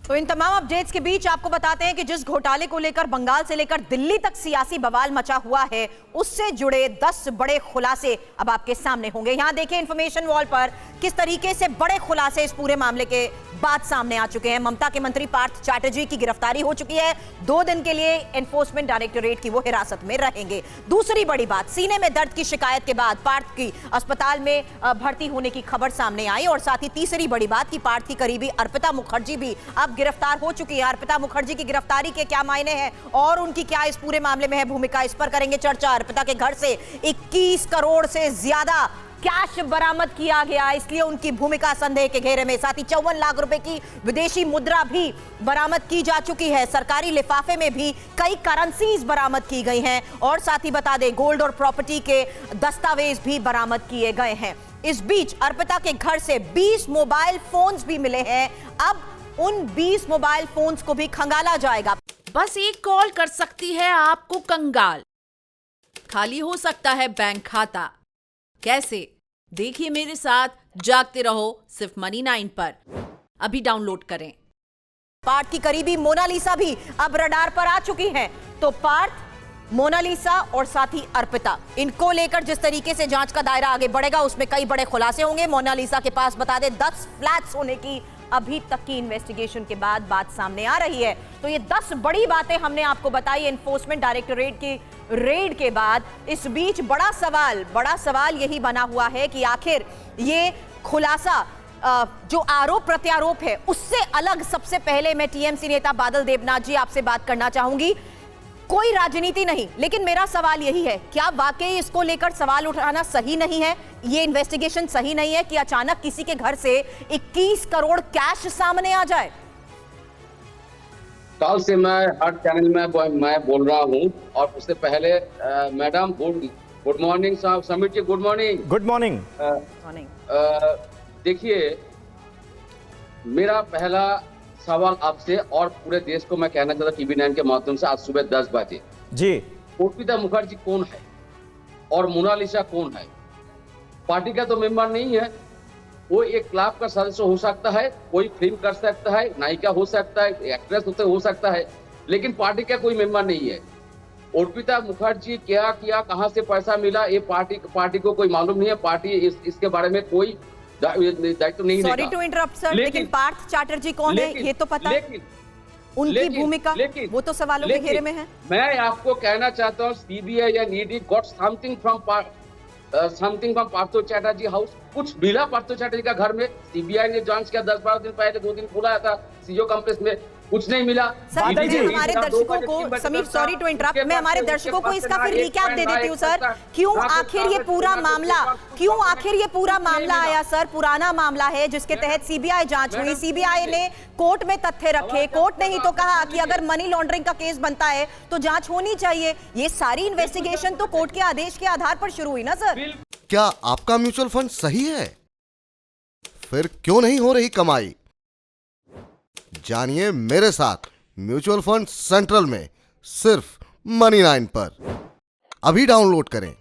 तो इन तमाम अपडेट्स के बीच आपको बताते हैं कि जिस घोटाले को लेकर बंगाल से लेकर दिल्ली तक सियासी बवाल मचा हुआ है, उससे जुड़े 10 बड़े खुलासे अब आपके सामने होंगे। यहां देखिए इंफॉर्मेशन वॉल पर किस तरीके से बड़े खुलासे इस पूरे मामले के बाद सामने आ चुके हैं। ममता के मंत्री पार्थ चैटर्जी की गिरफ्तारी हो चुकी है। 2 दिन के लिए एनफोर्समेंट डायरेक्टोरेट की वो हिरासत में रहेंगे। दूसरी बड़ी बात, सीने में दर्द की शिकायत के बाद पार्थ की अस्पताल में भर्ती होने की खबर सामने आई। और साथ ही तीसरी बड़ी बात कि पार्थ की करीबी अर्पिता मुखर्जी भी अब गिरफ्तार हो चुकी है। अर्पिता मुखर्जी की गिरफ्तारी के क्या मायने हैं और उनकी क्या इस पूरे मामले में है भूमिका, इस पर करेंगे चर्चा। अर्पिता के घर से 21 करोड़ से ज्यादा कैश बरामद किया गया, इसलिए उनकी भूमिका संदेह के घेरे में। साथ ही 54 लाख रुपए की विदेशी मुद्रा भी बरामद की जा चुकी है। सरकारी लिफाफे में भी कई करेंसीज बरामद की गई हैं। और साथ ही बता दें, गोल्ड और प्रॉपर्टी के दस्तावेज भी बरामद किए गए हैं। इस बीच अर्पिता के घर से 20 मोबाइल फोन्स भी मिले हैं। अब उन 20 मोबाइल फोन्स को भी खंगाला जाएगा। बस एक कॉल कर सकती है आपको कंगाल, खाली हो सकता है बैंक खाता। कैसे? देखिए मेरे साथ, जागते रहो सिर्फ मनी 9 पर। अभी डाउनलोड करें। पार्थ की करीबी मोनालिसा भी अब रडार पर आ चुकी हैं। तो पार्थ, मोनालिसा और साथ ही अर्पिता, इनको लेकर जिस तरीके से जांच का दायरा आगे बढ़ेगा उसमें कई बड़े खुलासे होंगे। मोनालिसा के पास बता दें 10 फ्लैट्स होने की अभी तक की इन्वेस्टिगेशन के बाद बात सामने आ रही है। तो ये 10 बड़ी बातें हमने आपको बताई एनफोर्समेंट डायरेक्टोरेट की रेड के बाद। इस बीच बड़ा सवाल यही बना हुआ है कि आखिर ये खुलासा जो आरोप प्रत्यारोप है उससे अलग, सबसे पहले मैं टीएमसी नेता बादल देवनाथ जी आपसे बात करना चाहूंगी। कोई राजनीति नहीं, लेकिन मेरा सवाल यही है, क्या वाकई इसको लेकर सवाल उठाना सही नहीं है? ये इन्वेस्टिगेशन सही नहीं है कि अचानक किसी के घर से 21 करोड़ कैश सामने आ जाए? कल से मैं हर चैनल में मैं बोल रहा हूं। और उससे पहले मैडम गुड मॉर्निंग साहब, समीर जी गुड मॉर्निंग। Good morning. देखिए, मेरा पहला सवाल आपसे और पूरे देश को मैं कहना चाहता टीवी 9 के माध्यम से, आज सुबह 10 बजे जी, अर्पिता मुखर्जी कौन है और मोनालिसा कौन है? पार्टी का तो मेंबर नहीं है। वो एक क्लब का सदस्य हो सकता है, कोई फिल्म कर सकता है, नायिका हो सकता है, एक्ट्रेस हो सकता है, लेकिन पार्टी का कोई मेंबर नहीं है। अर्पिता मुखर्जी क्या किया, कहां से पैसा मिला, ये पार्टी को कोई मालूम नहीं है। पार्टी इसके बारे में कोई दायित्व नहीं। सॉरी टू इंटरप्ट सर, लेकिन पार्थ चैटर्जी कौन है ये तो पता। उनकी भूमिका वो तो सवालों के घेरे में है। मैं आपको कहना चाहता हूँ, सीबीआई या ED got something from Partho Chatterjee house. कुछ मिला पार्थो चैटर्जी का घर में? सीबीआई ने जांच किया 10-12 दिन पहले, 2 दिन खुला था सीओ कॉम्प्लेक्स में, कुछ नहीं मिला। सर, हमारे दर्शकों को, समीर सॉरी टू इंटरप्ट, मैं हमारे दर्शकों को इसका फिर रिकैप दे देती हूँ सर। क्यों आखिर ये पूरा मामला आया सर? पुराना मामला है जिसके तहत सीबीआई जांच हुई। सीबीआई ने कोर्ट में तथ्य रखे। कोर्ट ने ही तो कहा कि अगर मनी लॉन्ड्रिंग का केस बनता है तो जांच होनी चाहिए। ये सारी इन्वेस्टिगेशन तो कोर्ट के आदेश के आधार पर शुरू हुई ना सर। क्या आपका म्यूचुअल फंड सही है? फिर क्यों नहीं हो रही कमाई? जानिए मेरे साथ म्यूचुअल फंड सेंट्रल में, सिर्फ मनी 9 पर। अभी डाउनलोड करें।